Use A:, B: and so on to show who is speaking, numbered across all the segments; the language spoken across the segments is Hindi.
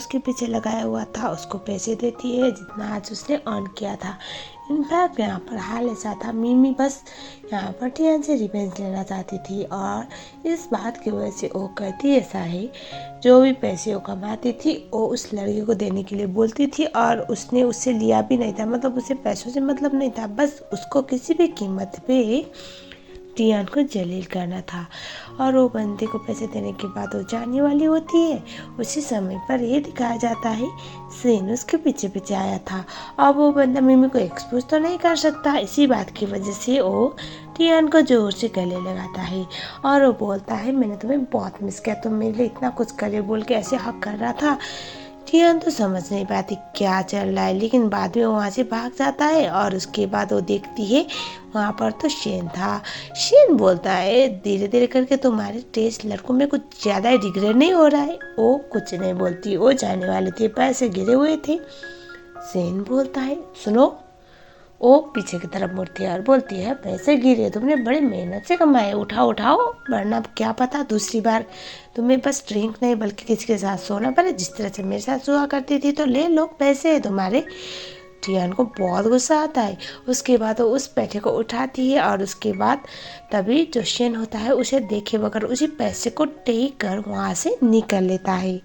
A: उसके पीछे लगाया हुआ था उसको पैसे देती है जितना आज उसने अर्न किया था। इनफैक्ट यहाँ पर हाल ऐसा था, मिमी बस यहाँ पर टियान से रिवेंज लेना चाहती थी और इस बात की वजह से वो करती ऐसा है, जो भी पैसे वो कमाती थी वो उस लड़के को देने के लिए बोलती थी और उसने उससे लिया भी नहीं था, मतलब उसे पैसों से मतलब नहीं था, बस उसको किसी भी कीमत पे टियान को जलील करना था। और वो बंदे को पैसे देने के बाद वो जाने वाली होती है। उसी समय पर ये दिखाया जाता है सेन उसके पीछे पीछे आया था। अब वो बंदा मिमी को एक्सपोज तो नहीं कर सकता, इसी बात की वजह से वो टियान को जोर से गले लगाता है और वो बोलता है मैंने तुम्हें बहुत मिस किया, तुम मेरे लिए इतना कुछ करे बोल के ऐसे हक कर रहा था। टियान तो समझ नहीं पाती क्या चल रहा है, लेकिन बाद में वहाँ से भाग जाता है और उसके बाद वो देखती है वहाँ पर तो शेन था। शेन बोलता है धीरे धीरे करके तुम्हारे टेस्ट लड़कों में कुछ ज़्यादा ही रिग्रेट नहीं हो रहा है। वो कुछ नहीं बोलती, वो जाने वाले थे, पैसे गिरे हुए थे। शेन बोलता है सुनो, वो पीछे की तरफ मुड़ती है और बोलती है पैसे गिरे तुमने बड़ी मेहनत से कमाए, उठाओ उठाओ, वरना क्या पता दूसरी बार तुम्हें बस ड्रिंक नहीं बल्कि किसी के साथ सोना पड़े, जिस तरह से मेरे साथ सोआ करती थी, तो ले लो पैसे है तुम्हारे। टियान को बहुत गुस्सा आता है। उसके बाद वो उस पैसे को उठाती है और उसके बाद तभी जो शेन होता है उसे देखे बगैर उसी पैसे को टेक कर वहाँ से निकल लेता है।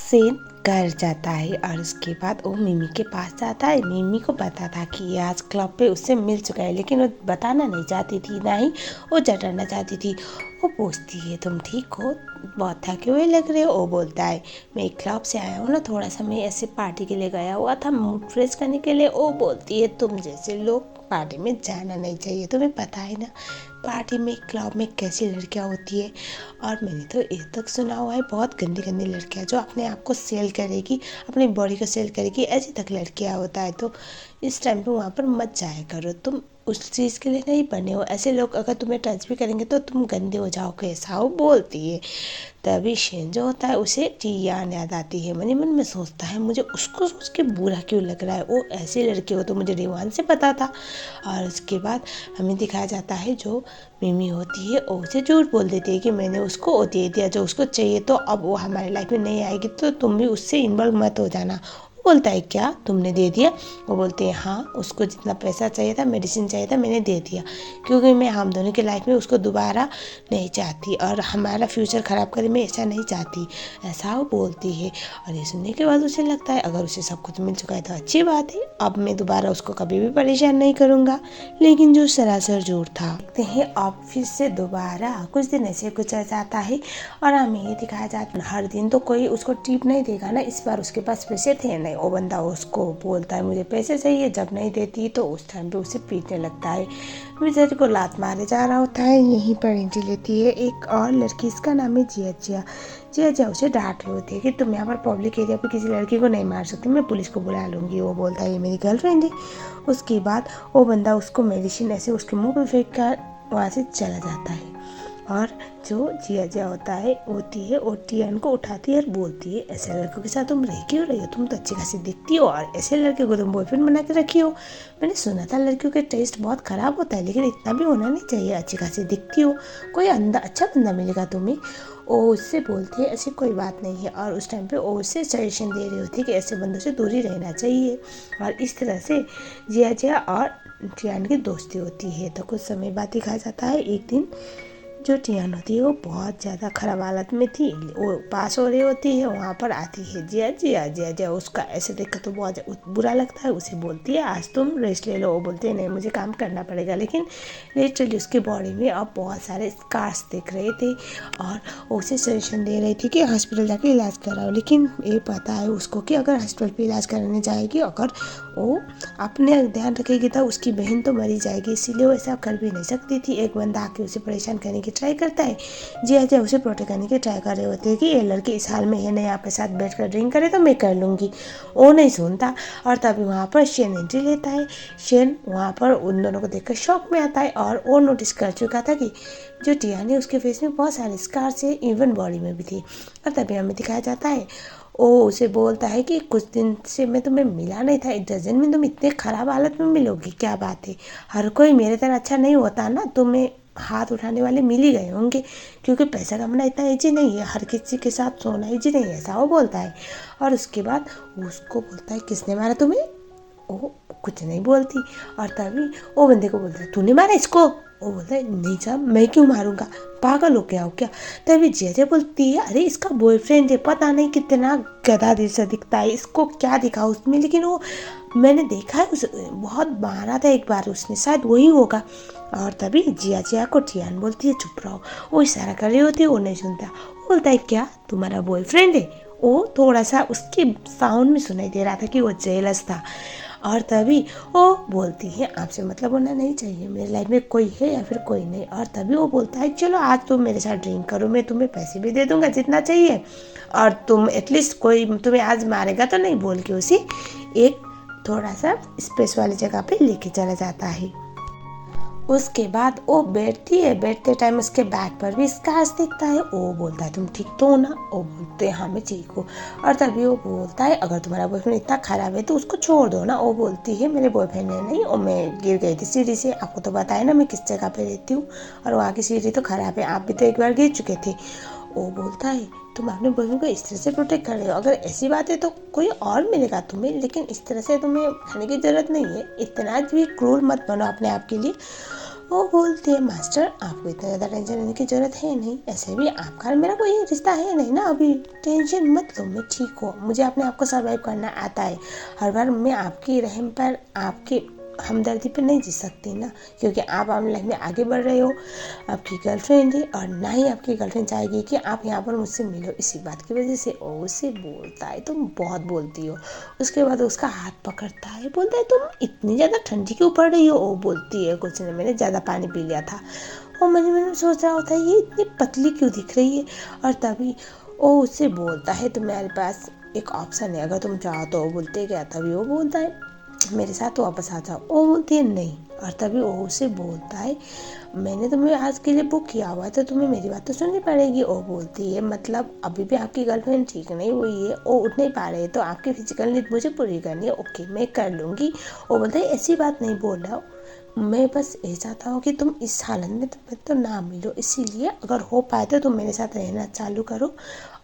A: सेन घर जाता है और उसके बाद वो मिमी के पास जाता है। मिमी को पता था कि ये आज क्लब पे उससे मिल चुका है, लेकिन वो बताना नहीं चाहती थी, ना ही वो जताना चाहती थी। वो पूछती है तुम ठीक हो, बहुत थके हुए लग रहे हो। वो बोलता है मैं एक क्लब से आया हूँ ना, थोड़ा सा मैं ऐसे पार्टी के लिए गया हुआ था मूड फ्रेश करने के लिए। वो बोलती है तुम जैसे लोग पार्टी में जाना नहीं चाहिए, तुम्हें पता है ना पार्टी में क्लब में कैसी लड़कियां होती है। और मैंने तो ये तक सुना हुआ है बहुत गंदी गंदी लड़कियां जो अपने आप को सेल करेगी, अपनी बॉडी को सेल करेगी, ऐसी तक लड़कियां होता है। तो इस टाइम पे वहाँ पर मत जाया करो, तुम उस चीज़ के लिए नहीं बने हो। ऐसे लोग अगर तुम्हें टच भी करेंगे तो तुम गंदे हो जाओगे, ऐसा वो बोलती है। तभी शेन जो होता है उसे टियान याद आती है। मन में सोचता है मुझे उसको सोच के बुरा क्यों लग रहा है, वो ऐसी लड़की हो तो मुझे रिवान से पता था। और उसके बाद हमें दिखाया जाता है जो मिमी होती है वो उसे झूठ बोल देती है कि मैंने उसको वो दे दिया जो उसको चाहिए, तो अब वो हमारी लाइफ में नहीं आएगी, तो तुम भी उससे इन्वॉल्व मत हो जाना। वो बोलता है क्या तुमने दे दिया? वो बोलते हैं हाँ, उसको जितना पैसा चाहिए था, मेडिसिन चाहिए था, मैंने दे दिया, क्योंकि मैं हम दोनों की लाइफ में उसको दोबारा नहीं चाहती और हमारा फ्यूचर ख़राब करे, मैं ऐसा नहीं चाहती, ऐसा वो बोलती है। और ये सुनने के बाद उसे लगता है अगर उसे सब कुछ मिल चुका है तो अच्छी बात है, अब मैं दोबारा उसको कभी भी परेशान नहीं करूँगा। लेकिन जो सरासर झूठ था। देखते हैं ऑफिस से दोबारा कुछ दिन ऐसे गुजर जाता है और हमें ये दिखाया जाता है हर दिन तो कोई उसको टिप नहीं देगा ना, इस बार उसके पास पैसे थे नहीं। वो बंदा उसको बोलता है मुझे पैसे चाहिए, जब नहीं देती तो उस टाइम पे उसे पीटने लगता है। बेचारी को लात मारे जा रहा होता है। यहीं पर एंट्री लेती है एक और लड़की, इसका नाम है जिया जिया। जिया जिया उसे डांट रही होती है कि तुम यहाँ पर पब्लिक एरिया पे किसी लड़की को नहीं मार सकती, मैं पुलिस को बुला लूँगी। वो बोलता है ये मेरी गर्लफ्रेंड है। उसके बाद वो बंदा उसको मेडिसिन ऐसे उसके मुंह पे फेंक कर वहाँ से चला जाता है। और जो जिया जिया होती है वो टियान को उठाती है और बोलती है ऐसे लड़कों के साथ तुम रह क्यों रही हो, तुम तो अच्छी खासी दिखती हो और ऐसे लड़के को तुम बॉयफ्रेंड बना के रखी हो। मैंने सुना था लड़कियों के टेस्ट बहुत ख़राब होता है, लेकिन इतना भी होना नहीं चाहिए, अच्छी खासी दिखती हो, कोई अच्छा बंदा मिलेगा तुम्हें। वो उससे बोलती है ऐसी कोई बात नहीं है और उस टाइम पे वो उससे सजेशन दे रही होती है कि ऐसे बंदों से दूर ही रहना चाहिए। और इस तरह से जिया जिया और टियान की दोस्ती होती है। तो कुछ समय बाद दिखाया जाता है एक दिन जो टियान होती है वो बहुत ज़्यादा ख़राब हालत में थी, वो पास हो रही होती है, वहाँ पर आती है जिया जिया। जिया जिया उसका ऐसे देखकर तो बहुत बुरा लगता है, उसे बोलती है आज तुम रेस्ट ले लो। वो बोलते हैं नहीं मुझे काम करना पड़ेगा, लेकिन लिटरली उसकी बॉडी में अब बहुत सारे स्कार्स दिख रहे थे और उसे सजेशन दे रही थी कि हॉस्पिटल जाके इलाज कराओ। लेकिन ये पता है उसको कि अगर हॉस्पिटल पे इलाज कराने जाएगी, अगर वो अपने ध्यान रखेगी तो उसकी बहन तो मरी जाएगी, इसीलिए वो ऐसा कर भी नहीं सकती थी। एक बंदा आके उसे परेशान करने की ट्राई करता है, जिया जिया उसे प्रोटेक्ट करने की ट्राई कर रहे होते हैं कि ये लड़की इस हाल में है नहीं, आपके साथ बैठकर ड्रिंक करे तो मैं कर लूँगी। वो नहीं सुनता और तभी वहाँ पर शेन एंट्री लेता है। शेन वहाँ पर उन दोनों को देखकर शॉक में आता है और वो नोटिस कर चुका था कि जो टियान है उसके फेस में बहुत सारे स्कार्स है, इवन बॉडी में भी थी। और तभी हमें दिखाया जाता है वो उसे बोलता है कि कुछ दिन से मैं तुम्हें मिला नहीं था, इट डजंट मीन तुम इतने ख़राब हालत में मिलोगी, क्या बात है, हर कोई मेरे तरह अच्छा नहीं होता ना, तुम्हें हाथ उठाने वाले मिल ही गए होंगे, क्योंकि पैसा कमाना इतना ईजी नहीं है, हर किसी के साथ सोना ईजी नहीं है, ऐसा वो बोलता है। और उसके बाद उसको बोलता है किसने मारा तुम्हें? वो कुछ नहीं बोलती। और तभी वो बंदे को बोलता है तूने मारा इसको? वो बोलता है नहीं साहब, मैं क्यों मारूंगा, पागल हो क्या हो क्या? तभी जय बोलती है अरे इसका बॉयफ्रेंड है, पता नहीं कितना गधा दिल से दिखता है, इसको क्या दिखा उसमें, लेकिन वो मैंने देखा है उस बहुत मारा था एक बार उसने, शायद वही होगा। और तभी जिया को टियान बोलती है चुप रहो। वो इशारा कर रही होती है, वो नहीं सुनता। वो बोलता है क्या तुम्हारा बॉयफ्रेंड है? वो थोड़ा सा उसके साउंड में सुनाई दे रहा था कि वो जेलस था। और तभी वो बोलती है आपसे मतलब होना नहीं चाहिए, मेरी लाइफ में कोई है या फिर कोई नहीं। और तभी वो बोलता है चलो आज तुम मेरे साथ ड्रिंक करो, मैं तुम्हें पैसे भी दे दूंगा जितना चाहिए, और तुम एटलीस्ट कोई तुम्हें आज मारेगा तो नहीं, बोल के उसे एक थोड़ा सा स्पेस वाली जगह पे लेके चला जाता है। उसके बाद वो बैठती है, बैठते टाइम उसके बैग पर भी स्कार्स दिखता है। वो बोलता है तुम ठीक तो हो ना? वो बोलते हैं हाँ मैं ठीक हूँ। और तभी वो बोलता है अगर तुम्हारा बॉयफ्रेंड इतना ख़राब है तो उसको छोड़ दो ना। वो बोलती है मेरे बॉयफ्रेंड है नहीं, और मैं गिर गई थी सीढ़ी से, आपको तो बताया ना मैं किस जगह पे रहती हूँ, और वहाँ की सीढ़ी तो ख़राब है, आप भी तो एक बार गिर चुके थे। वो बोलता है तुम अपने बॉयफ्रेंड को इस तरह से प्रोटेक्ट कर रहे हो, अगर ऐसी बात है तो कोई और मिलेगा तुम्हें, लेकिन इस तरह से तुम्हें खाने की ज़रूरत नहीं है, इतना भी क्रूर मत बनो अपने आप के लिए। वो बोलती है मास्टर आपको इतना ज़्यादा टेंशन लेने की ज़रूरत है नहीं, ऐसे भी आपका और मेरा कोई रिश्ता है नहीं ना अभी, टेंशन मत लो, मैं ठीक हूँ, मुझे अपने आप को सर्वाइव करना आता है। हर बार मैं आपकी रहम पर, आपकी हमदर्दी पे नहीं जी सकती ना, क्योंकि आप अपनी लाइफ में आगे बढ़ रहे हो, आपकी गर्लफ्रेंड है, और ना ही आपकी गर्लफ्रेंड चाहेगी कि आप यहाँ पर मुझसे मिलो, इसी बात की वजह से वो उससे बोलता है तुम बहुत बोलती हो। उसके बाद उसका हाथ पकड़ता है, बोलता है तुम इतनी ज़्यादा ठंडी क्यों पड़ रही हो? वो बोलती है कुछ नहीं, मैंने ज़्यादा पानी पी लिया था। और मन में सोच रहा होता है ये इतनी पतली क्यों दिख रही है। और तभी वो उससे बोलता है तुम्हारे पास एक ऑप्शन है, अगर तुम चाहो तो। वो बोलते क्या? तभी वो बोलता है मेरे साथ वापस आ जाओ। वो बोलती है नहीं। और तभी वो उसे बोलता है मैंने तुम्हें आज के लिए बुक किया हुआ है तो तुम्हें मेरी बात तो सुननी पड़ेगी। वो बोलती है मतलब अभी भी आपकी गर्लफ्रेंड ठीक नहीं हुई है, वो उठ नहीं पा रहे, तो आपकी फिजिकल नीड मुझे पूरी करनी है। ओके मैं कर लूँगी। वो बोलता है ऐसी बात नहीं बोल रहा हूँ, मैं बस ये चाहता हूँ कि तुम इस हालत में तुम्हें तो ना मिलो, इसीलिए अगर हो पाए तो तुम मेरे साथ रहना चालू करो,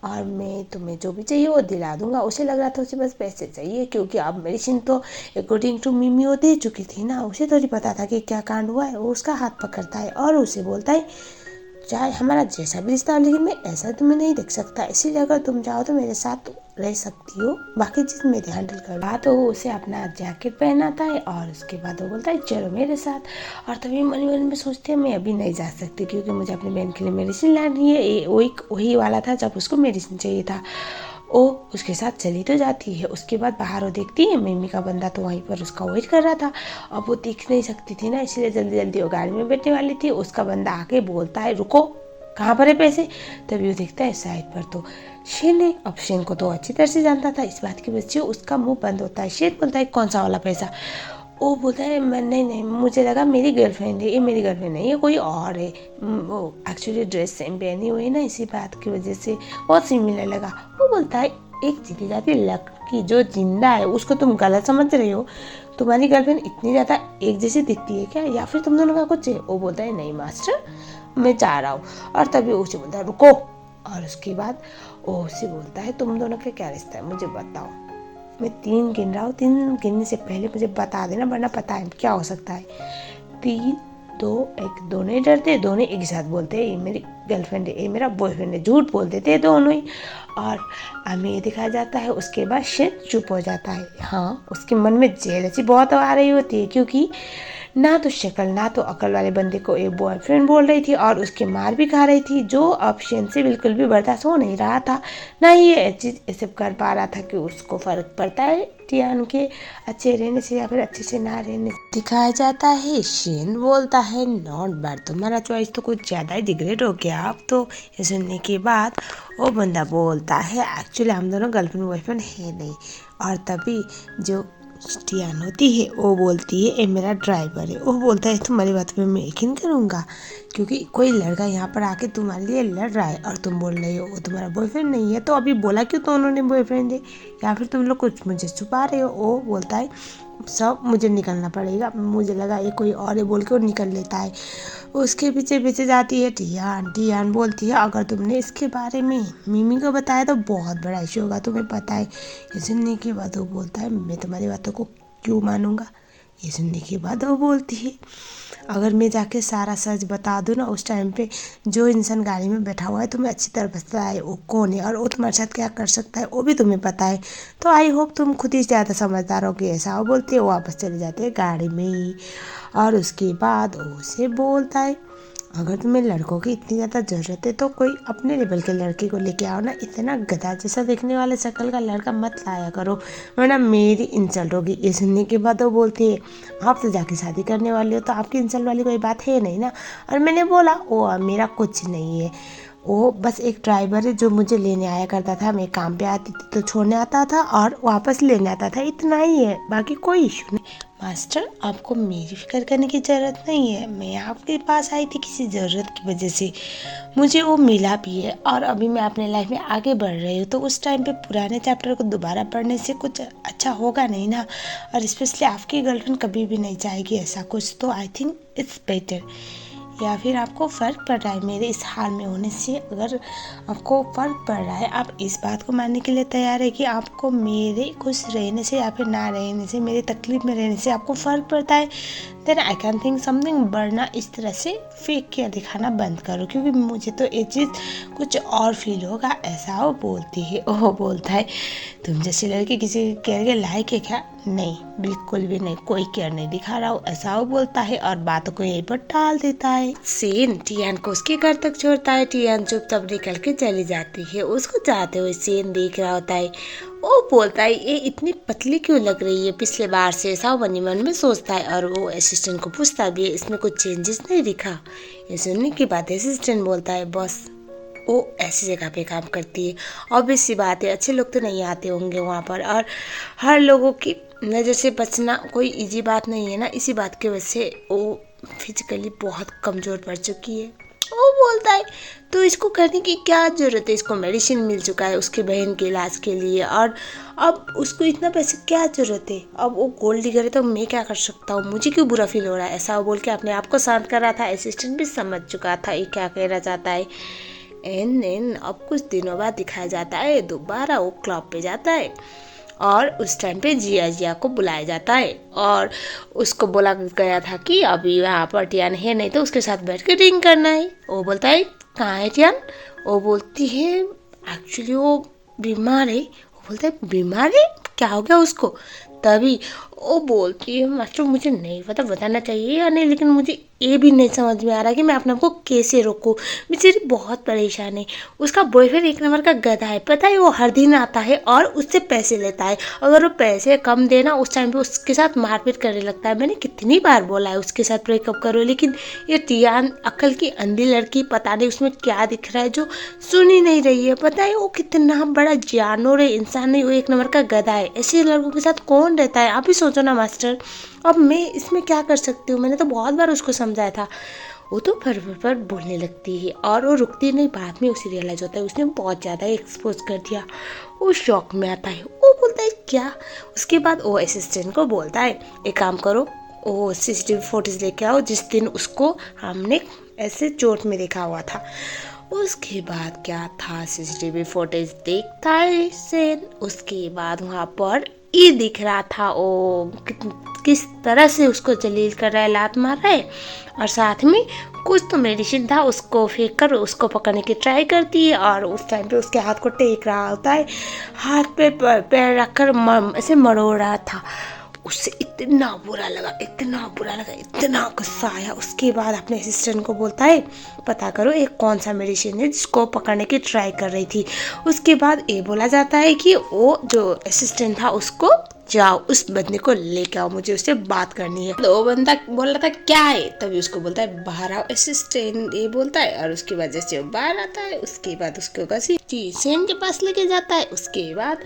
A: और मैं तुम्हें जो भी चाहिए वो दिला दूंगा। उसे लग रहा था उसे बस पैसे चाहिए, क्योंकि अब मेडिसिन तो अकॉर्डिंग टू मिमी वो दे चुकी थी ना, उसे थोड़ी पता था कि क्या कांड हुआ है। वो उसका हाथ पकड़ता है और उसे बोलता है चाहे हमारा जैसा भी रिश्ता हो, लेकिन मैं ऐसा तुम्हें नहीं देख सकता, इसीलिए अगर तुम चाहो तो मेरे साथ रह सकती हो, बाकी चीज़ मेरे हैंडल कर लो। तो वो उसे अपना जैकेट पहनाता है और उसके बाद वो बोलता है चलो मेरे साथ। और तभी मन मन में सोचते हैं मैं अभी नहीं जा सकती, क्योंकि मुझे अपनी बहन के लिए मेडिसिन लानी है। वो एक वही वाला था जब उसको मेडिसिन चाहिए था। वो उसके साथ चली तो जाती है। उसके बाद बाहर वो देखती है मिमी का बंदा तो वहीं पर उसका वेट कर रहा था। अब वो दिख नहीं सकती थी ना, इसलिए जल्दी जल्दी वो गाड़ी में बैठने वाली थी। उसका बंदा आके बोलता है रुको, कहाँ पर है पैसे? तभी वो देखता है साइड पर तो शेन है। अब शेन को तो अच्छी तरह से जानता था, इस बात की वजह से उसका मुंह बंद होता है। शेन बोलता है कौन सा वाला पैसा? वो बोलता है मैं नहीं, मुझे लगा मेरी गर्लफ्रेंड है, ये मेरी गर्लफ्रेंड नहीं है, कोई और है। वो एक्चुअली ड्रेस सेम पहनी हुई है ना, इसी बात की वजह से बहुत सिमिलर लगा। वो बोलता है एक जीती जाती लड़की जो जिंदा है उसको तुम गलत समझ रहे हो, तुम्हारी गर्लफ्रेंड इतनी ज़्यादा एक जैसी दिखती है क्या, या फिर तुम दोनों का कुछ है? वो बोलता है नहीं मास्टर मैं जा रहा हूँ। और तभी उसे बोलता है रुको। और उसके बाद वो उसे बोलता है तुम दोनों का क्या रिश्ता है मुझे बताओ, मैं 3 गिन रहा हूँ, 3 गिनने से पहले मुझे बता देना, वरना पता है क्या हो सकता है। 3 2 1। दोनों ही डरते, दोनों एक साथ बोलते हैं ये मेरी गर्लफ्रेंड है, ये मेरा बॉयफ्रेंड है, झूठ बोल देते हैं दोनों ही। और हमें ये दिखाया जाता है उसके बाद शेन चुप हो जाता है। हाँ उसके मन में जेलसी बहुत आ रही होती है, क्योंकि ना तो शक्ल ना तो अकल वाले बंदे को एक बॉयफ्रेंड बोल रही थी और उसके मार भी खा रही थी, जो अब शेन से बिल्कुल भी बर्दाश्त हो नहीं रहा था। ना ही ये चीज़ एक्सेप्ट कर पा रहा था कि उसको फ़र्क पड़ता है टियान के अच्छे रहने से या फिर अच्छे से ना रहने से। दिखाया जाता है शेन बोलता है नॉट बैड, तुम्हारा चॉइस तो कुछ ज़्यादा ही डिग्रेड हो गया। अब तो ये सुनने के बाद वो बंदा बोलता है एक्चुअली हम दोनों गर्लफ्रेंड बॉयफ्रेंड है नहीं। और तभी जो टियान होती है वो बोलती है ये मेरा ड्राइवर है। वो बोलता है तुम्हारी बात पे मैं यकीन करूँगा, क्योंकि कोई लड़का यहाँ पर आके तुम्हारे लिए लड़ रहा है और तुम बोल रही हो वो तुम्हारा बॉयफ्रेंड नहीं है, तो अभी बोला क्यों तो उन्होंने बॉयफ्रेंड है, या फिर तुम लोग कुछ मुझे छुपा रहे हो? वो बोलता है सब मुझे निकलना पड़ेगा। मुझे लगा ये कोई और है बोल के वो निकल लेता है। उसके पीछे पीछे जाती है टियान। टियान बोलती है अगर तुमने इसके बारे में मिमी को बताया तो बहुत बड़ा इशू होगा, तुम्हें पता है। ये सुनने के बाद वो बोलता है मैं तुम्हारी बातों को क्यों मानूंगा। ये सुनने के बाद वो बोलती है अगर मैं जाके सारा सच बता दूँ ना उस टाइम पे जो इंसान गाड़ी में बैठा हुआ है तुम्हें अच्छी तरह पता है वो कौन है और वो तुम्हारे साथ क्या कर सकता है वो भी तुम्हें पता है, तो आई होप तुम खुद ही ज़्यादा समझदार होगे। ऐसा वो बोलते हैं। वो वापस चले जाते हैं गाड़ी में ही। और उसके बाद वो उसे बोलता है अगर तुम्हें लड़कों की इतनी ज़्यादा ज़रूरत है तो कोई अपने लेवल के लड़के को लेके आओ ना, इतना गधा जैसा देखने वाले शक्ल का लड़का मत लाया करो वरना मेरी इंसल्ट होगी। ये सुनने के बाद वो बोलती है आप तो जाके शादी करने वाली हो तो आपकी इंसल्ट वाली कोई बात है नहीं ना। और मैंने बोला वो मेरा कुछ नहीं है, वो बस एक ड्राइवर है जो मुझे लेने आया करता था, मैं काम पे आती थी तो छोड़ने आता था और वापस लेने आता था, इतना ही है, बाकी कोई इशू नहीं। मास्टर आपको मेरी फिक्र करने की ज़रूरत नहीं है, मैं आपके पास आई थी किसी ज़रूरत की वजह से, मुझे वो मिला भी है और अभी मैं अपने लाइफ में आगे बढ़ रही हूँ तो उस टाइम पे पुराने चैप्टर को दोबारा पढ़ने से कुछ अच्छा होगा नहीं ना। और स्पेशली आपकी गर्लफ्रेंड कभी भी नहीं चाहेगी ऐसा कुछ, तो आई थिंक इट्स बेटर। या फिर आपको फ़र्क पड़ रहा है मेरे इस हाल में होने से, अगर आपको फ़र्क पड़ रहा है आप इस बात को मानने के लिए तैयार है कि आपको मेरे खुश रहने से या फिर ना रहने से, मेरी तकलीफ़ में रहने से आपको फ़र्क पड़ता है, then I can think something. वरना इस तरह से फेक के दिखाना बंद करो क्योंकि मुझे तो ये चीज़ कुछ और फील होगा। ऐसा वो बोलती है। वो बोलता है तुम जैसी लड़की किसी केयर के लायक है क्या। नहीं बिल्कुल भी नहीं, कोई केयर नहीं दिखा रहा हो, ऐसा वो बोलता है और बातों को यहीं पर टाल देता है। सेन टियान को उसके घर तक छोड़ता है। टियान चुपचाप निकल के चली जाती है। उसको जाते हुए सेन देख रहा होता है। वो बोलता है ये इतनी पतली क्यों लग रही है पिछले बार से, ऐसा मन ही मन में सोचता है और वो असिस्टेंट को पूछता भी है इसमें कुछ चेंजेस नहीं दिखा। ये सुनने की बात असिस्टेंट बोलता है बस वो ऐसी जगह पे काम करती है, ऑब्वियस सी बात है अच्छे लोग तो नहीं आते होंगे वहाँ पर और हर लोगों की नज़र से बचना कोई इजी बात नहीं है ना। इसी बात की वजह से वो फिजिकली बहुत कमज़ोर पड़ चुकी है। वो बोलता है तो इसको करने की क्या ज़रूरत है, इसको मेडिसिन मिल चुका है उसकी बहन के इलाज के लिए और अब उसको इतना पैसे क्या ज़रूरत है। अब वो गोल्ड डिगर है तो मैं क्या कर सकता हूँ, मुझे क्यों बुरा फील हो रहा है। ऐसा बोल के अपने आप को शांत कर रहा था। असिस्टेंट भी समझ चुका था ये क्या कहना चाहता है। एन अब कुछ दिनों बाद दिखाया जाता है दोबारा वो क्लब पे जाता है और उस टाइम पे जिया को बुलाया जाता है और उसको बोला गया था कि अभी यहाँ पर टियान है नहीं तो उसके साथ बैठ के ड्रिंक करना है। वो बोलता है कहाँ है टियान। वो बोलती है एक्चुअली वो बीमार है। वो बोलता है बीमार है, क्या हो गया उसको। तभी वो बोलती है मास्टर मुझे नहीं पता बताना चाहिए या नहीं, लेकिन मुझे ये भी नहीं समझ में आ रहा कि मैं अपने आप को कैसे रोकूं, बेचारी बहुत परेशान है। उसका बॉयफ्रेंड एक नंबर का गधा है, पता है वो हर दिन आता है और उससे पैसे लेता है, अगर वो पैसे कम देना उस टाइम पे उसके साथ मारपीट करने लगता है। मैंने कितनी बार बोला है उसके साथ ब्रेकअप करो, लेकिन ये टियान अक्ल की अंधी लड़की पता नहीं उसमें क्या दिख रहा है जो सुन ही नहीं रही है। पता है वो कितना बड़ा जानवर है, इंसान नहीं, वो एक नंबर का गधा है। ऐसे लड़कों के साथ कौन रहता है, आप ही सोचो ना मास्टर। अब मैं इसमें क्या कर सकती हूँ, मैंने तो बहुत बार उसको समझाया था। वो तो फर बोलने लगती है और वो रुकती नहीं, बाद में उसे रियलाइज होता है उसने बहुत ज़्यादा एक्सपोज कर दिया। वो शॉक में आता है। वो बोलता है क्या। उसके बाद वो असिस्टेंट को बोलता है एक काम करो वो CCTV फुटेज लेके आओ जिस दिन उसको हमने ऐसे चोट में देखा हुआ था। उसके बाद क्या था, CCTV फुटेज देखता है सेन। उसके बाद वहाँ पर ये दिख रहा था वो किस तरह से उसको जलील कर रहा है, लात मार रहा है और साथ में कुछ तो मेडिसिन था उसको फेंक कर उसको पकड़ने की ट्राई करती है और उस टाइम पे उसके हाथ को टेक रहा होता है, हाथ पे पैर रखकर ऐसे मरोड़ रहा था। उससे इतना बुरा लगा, इतना बुरा लगा, इतना गुस्सा आया। उसके बाद अपने असिस्टेंट को बोलता है पता करो एक कौन सा मेडिसिन है जिसको पकड़ने की ट्राई कर रही थी। उसके बाद ये बोला जाता है कि वो जो असिस्टेंट था उसको जाओ उस बंदे को लेके आओ, मुझे उससे बात करनी है। तो वो बंदा बोल रहा था क्या है, तभी उसको बोलता है बाहर आओ। असिस्टेंट ये बोलता है और उसकी वजह से वो बाहर आता है। उसके बाद उसको घसीट सेन के पास लेके जाता है। उसके बाद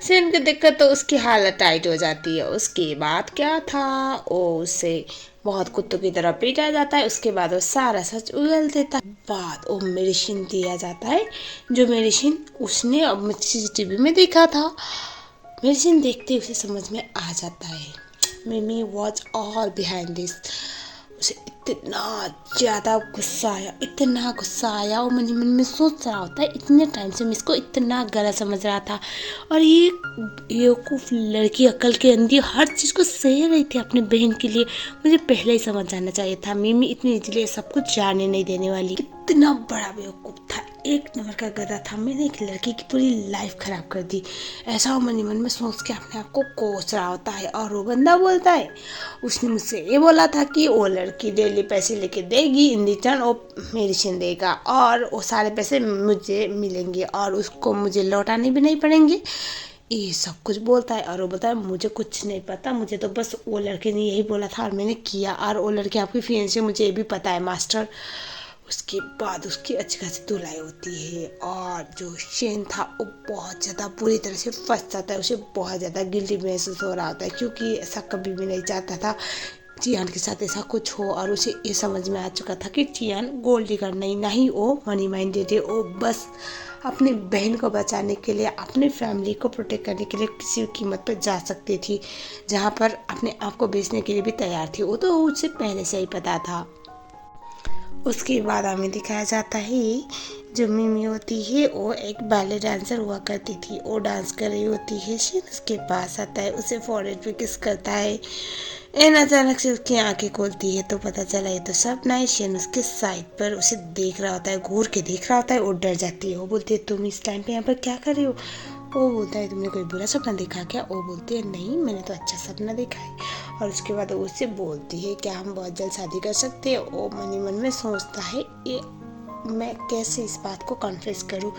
A: सेन को देखकर तो उसकी हालत टाइट हो जाती है। उसके बाद क्या था, वो उसे बहुत कुत्तों की तरह पीटा जाता है। उसके बाद वो सारा सच उगल देता है। बाद वो मेडिसिन दिया जाता है जो मेडिसिन उसने अब CCTV में देखा था। मेडिसिन देखते उसे समझ में आ जाता है मिमी वॉज ऑल बिहाइंड दिस। उसे इतना ज़्यादा गुस्सा आया, इतना गुस्सा आया। वो मन ही मन में सोच रहा होता है इतने टाइम से मैं इसको इतना गलत समझ रहा था, और ये बेवकूफ़ लड़की अक्ल के अंधी हर चीज़ को सह रही थी अपनी बहन के लिए। मुझे पहले ही समझ जाना चाहिए था, मिमी इतनी इजीली सब कुछ जाने नहीं देने वाली। इतना बड़ा बेवकूफ़ था, एक नंबर का गधा था। मैंने एक लड़की की पूरी लाइफ खराब कर दी, ऐसा वो मन ही मन में सोच के अपने आप को कोस रहा होता है। और वो बंदा बोलता है उसने मुझसे ये बोला था कि वो लड़की डेली पैसे लेके देगी, इन रिटर्न वो मेडिसिन देगा और वो सारे पैसे मुझे मिलेंगे और उसको मुझे लौटाने भी नहीं पड़ेंगे। ये सब कुछ बोलता है और वो बोलता है मुझे कुछ नहीं पता, मुझे तो बस वो लड़के ने यही बोला था और मैंने किया, और वो लड़की आपकी फियांसी है मुझे ये भी पता है मास्टर। उसके बाद उसकी अच्छी खासी धुलाई होती है और जो शेन था वो बहुत ज़्यादा बुरी तरह से फंस जाता है। उसे बहुत ज़्यादा गिल्टी महसूस हो रहा होता है क्योंकि ऐसा कभी भी नहीं चाहता था चियान के साथ ऐसा कुछ हो, और उसे ये समझ में आ चुका था कि चियान गोल्ड डिगर नहीं, ना ही वो मनी माइंडेड है। वो बस अपनी बहन को बचाने के लिए, अपनी फैमिली को प्रोटेक्ट करने के लिए किसी भी कीमत पर जा सकती थी, जहाँ पर अपने आप को बेचने के लिए भी तैयार थी। वो तो उसे पहले से ही पता था। उसके बाद हमें दिखाया जाता है जो मिमी होती है वो एक बैले डांसर हुआ करती थी। वो डांस कर रही होती है, शेन उसके पास आता है, उसे फॉरहेड पे किस करता है। एन अचानक से उसकी आंखें खोलती है तो पता चला ये तो सपना है। शेन उसके साइड पर उसे देख रहा होता है, घूर के देख रहा होता है। वो डर जाती है, वो बोलती है तुम इस टाइम पे यहाँ पर क्या कर रही हो। वो बोलता है तुमने कोई बुरा सपना देखा क्या। वो बोलती है नहीं, मैंने तो अच्छा सपना देखा है। और उसके बाद वो उससे बोलती है क्या हम बहुत जल्द शादी कर सकते हैं। वो मन ही मन में सोचता है ये मैं कैसे इस बात को कन्फेस करूं,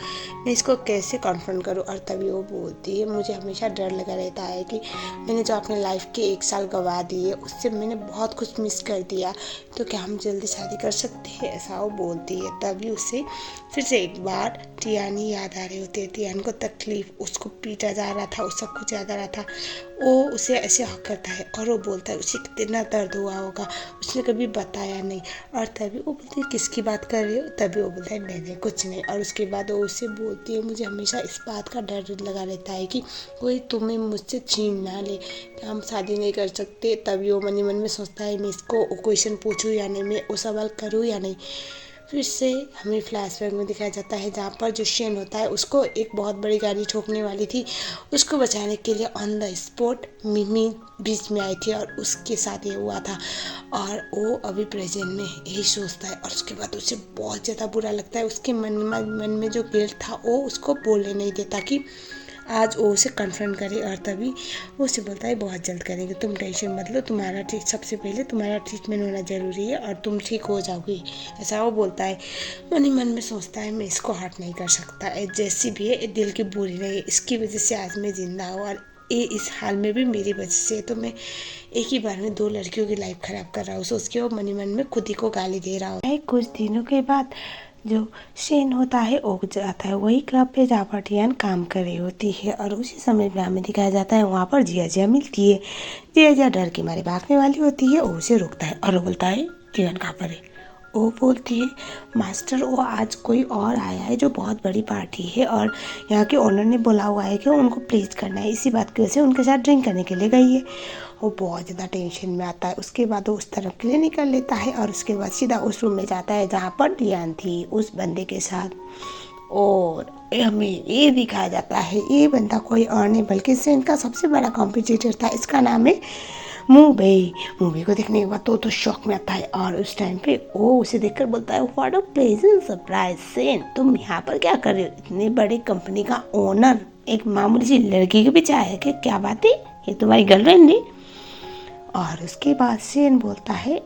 A: मैं इसको कैसे कन्फ्रंट करूं। और तभी वो बोलती है मुझे हमेशा डर लगा रहता है कि मैंने जो अपने लाइफ के 1 साल गंवा दिए उससे मैंने बहुत कुछ मिस कर दिया, तो क्या हम जल्दी शादी कर सकते हैं, ऐसा वो बोलती है। तभी उसे फिर से एक बार टियान ही याद आ रही होती है। टियान को तकलीफ, उसको पीटा जा रहा था, वो सब कुछ याद आ रहा था। वो उसे ऐसे हक करता है और वो बोलता है उसे कितना दर्द हुआ होगा, उसने कभी बताया नहीं। और तभी वो बोलती है किसकी बात कर रहे हो। तभी वो बोलता है नहीं नहीं कुछ नहीं। और उसके बाद वो उससे बोलती है मुझे हमेशा इस बात का डर लगा रहता है कि कोई तुम्हें मुझसे छीन ना ले, कि हम शादी नहीं कर सकते। तभी वो मन ही मन में सोचता है मैं इसको क्वेश्चन पूछूं या नहीं, मैं वो सवाल करूं या नहीं। फिर से हमें फ्लैशबैक में दिखाया जाता है जहाँ पर जो शेन होता है उसको एक बहुत बड़ी गाड़ी ठोकने वाली थी। उसको बचाने के लिए ऑन द स्पॉट मिमी बीच में आई थी और उसके साथ ये हुआ था। और वो अभी प्रेजेंट में यही सोचता है और उसके बाद उसे बहुत ज़्यादा बुरा लगता है। उसके मन में जो गिल्ट था वो उसको बोलने नहीं देता कि आज वो उसे कन्फ्रंट करे। और तभी वो उसे बोलता है बहुत जल्द करेंगे, तुम टेंशन मत लो, तुम्हारा सबसे पहले तुम्हारा ट्रीटमेंट होना ज़रूरी है और तुम ठीक हो जाओगी, ऐसा वो बोलता है। मन ही मन में सोचता है मैं इसको हर्ट नहीं कर सकता, जैसी भी है ये दिल की बुरी नहीं है, इसकी वजह से आज मैं जिंदा हूँ और ये इस हाल में भी मेरी वजह से, तो मैं एक ही बार में 2 लड़कियों की लाइफ खराब कर रहा हूँ। सोच के वो मन ही मन में खुद ही को गाली दे रहा होता है। कुछ दिनों के बाद जो शेन होता है वो जाता है वही क्लब पे जहाँ पर टियान काम कर रही होती है। और उसी समय पे हमें दिखाया जाता है वहाँ पर जिया मिलती है। जिया डर के मारे भागने वाली होती है, वो उसे रोकता है और वो बोलता है टियान कहाँ पर है। वो बोलती है मास्टर वो आज कोई और आया है जो बहुत बड़ी पार्टी है और यहाँ के ओनर ने बोला हुआ है कि उनको प्लीज करना है, इसी बात की वजह से उनके साथ ड्रिंक करने के लिए गई है। वो बहुत ज़्यादा टेंशन में आता है। उसके बाद वो उस तरफ के लिए निकल लेता है और उसके बाद सीधा उस रूम में जाता है जहाँ पर टियान थी उस बंदे के साथ। और हमें ये दिखाया जाता है ये बंदा कोई और नहीं बल्कि शेन का सबसे बड़ा कॉम्पिटिटर था। इसका नाम है मूवी को देखने के बाद तो शौक में आता है और उस टाइम पे वो उसे देखकर बोलता है what a pleasant surprise Shane, तुम यहाँ पर क्या कर रहे हो, इतनी बड़ी कंपनी का ओनर एक मामूली सी लड़की के पीछे है कि क्या बात है, ये तुम्हारी गर्लफ्रेंड है। और उसके बाद शेन बोलता है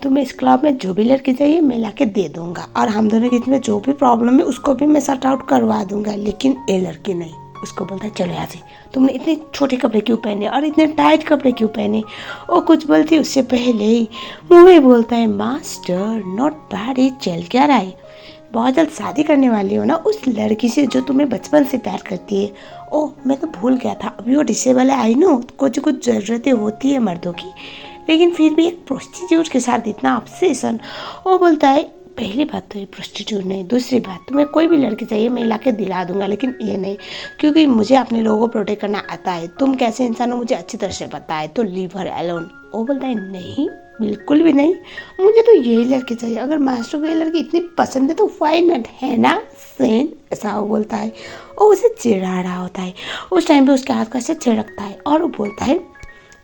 A: तुम्हें इस क्लब में जो भी लड़की चाहिए मैं लाके दे दूंगा और हम दोनों के बीच में जो भी प्रॉब्लम है उसको भी मैं सॉर्ट आउट करवा दूंगा, लेकिन ये लड़की नहीं। उसको बोलता है चलो यहाँ से, तुमने इतने छोटे कपड़े क्यों पहने और इतने टाइट कपड़े क्यों पहने। वो कुछ बोलती उससे पहले ही मूवी बोलता है मास्टर नॉट बैड, ये चल क्या रहा है, बहुत जल्द शादी करने वाली हो ना उस लड़की से जो तुम्हें बचपन से प्यार करती है। ओह मैं तो भूल गया था, अभी वो डिसेबल है, आई नो कुछ ज़रूरतें होती है मर्दों की, लेकिन फिर भी एक प्रोस्टिट्यूट के साथ इतना ऑब्सेशन। वो बोलता है पहली बात तो ये प्रोस्टिट्यूट नहीं, दूसरी बात तुम्हें कोई भी लड़की चाहिए मैं ला के दिला दूंगा, लेकिन ये नहीं, क्योंकि मुझे अपने लोगों को प्रोटेक्ट करना आता है। तुम कैसे इंसान हो मुझे अच्छी तरह से पता है, तो लीव हर अलोन। वो बोलता है नहीं, बिल्कुल भी नहीं, मुझे तो यही लड़की चाहिए। अगर मास्टर को ये लड़की इतनी पसंद है तो व्हाई नॉट, है ना सेन, ऐसा वो बोलता है। और उसे चिढ़ा रहा होता है। उस टाइम पे उसके हाथ का से छिड़कता है और वो बोलता है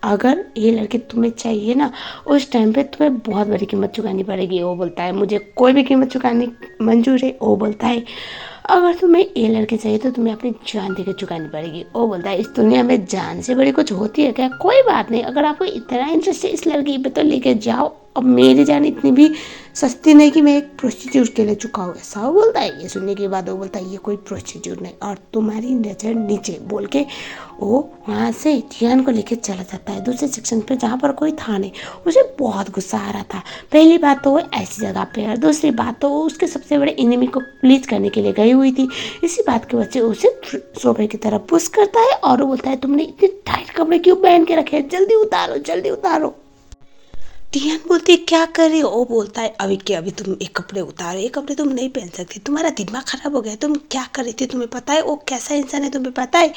A: अगर ये लड़की तुम्हें चाहिए ना, उस टाइम पे तुम्हें बहुत बड़ी कीमत चुकानी पड़ेगी। वो बोलता है मुझे कोई भी कीमत चुकानी मंजूर है। वो बोलता है अगर तुम्हें ये लड़की चाहिए तो तुम्हें अपनी जान देकर चुकानी पड़ेगी। वो बोलता है इस दुनिया में जान से बड़ी कुछ होती है क्या? कोई बात नहीं, अगर आपको इतना इंटरेस्ट है इस लड़की पे तो लेके जाओ। अब मेरी जान इतनी भी सस्ती नहीं कि मैं एक प्रोस्टिट्यूट के लिए चुकाऊँ, ऐसा वो बोलता है। ये सुनने के बाद वो बोलता है ये कोई प्रोस्टिट्यूट नहीं और तुम्हारी नज़र नीचे, बोल के वो वहाँ से टियान को लेके चला जाता है दूसरे सेक्शन पे जहाँ पर कोई था नहीं। उसे बहुत गुस्सा आ रहा था। पहली बात तो वो ऐसी जगह पे है, दूसरी बात तो वो उसके सबसे बड़े एनिमी को प्लीज करने के लिए गई हुई थी। इसी बात की वजह से उसे सोफे की तरफ पुश करता है और वो बोलता है तुमने इतने टाइट कपड़े क्यों पहन के रखे हैं, जल्दी उतारो जल्दी उतारो। टियान बोलती है क्या कर रही हो? वो बोलता है अभी के अभी तुम एक कपड़े उतारो, ये कपड़े तुम नहीं पहन सकती, तुम्हारा दिमाग खराब हो गया, तुम क्या कर रही थी, तुम्हें पता है वो कैसा इंसान है, तुम्हें पता है?